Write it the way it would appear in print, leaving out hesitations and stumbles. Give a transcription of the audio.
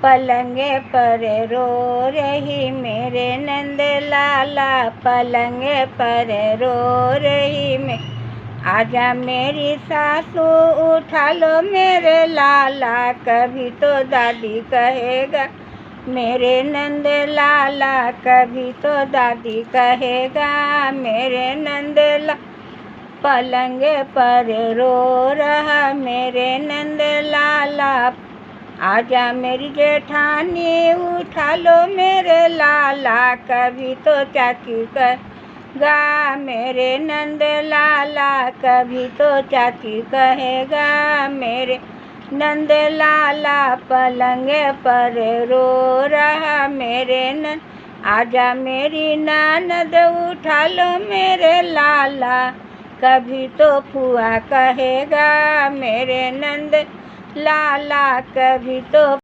पलंगे पर रो रही मेरे नंद लाला, पलंगे पर रो रही मैं। आजा मेरी सासू उठा लो मेरे लाला, कभी तो दादी कहेगा मेरे नंद लाला, कभी तो दादी कहेगा मेरे नंद लाला। पलंगे पर रो रहा मेरे नंद लाला, आजा मेरी जेठानी उठा लो मेरे लाला, कभी तो चाची कहेगा मेरे नंद लाला, कभी तो चाची कहेगा मेरे नंद लाला। पलंगे पर रो रहा मेरे नंद, आजा मेरी ननद उठा लो मेरे लाला, कभी तो फुआ कहेगा मेरे नंद लाला, कभी तो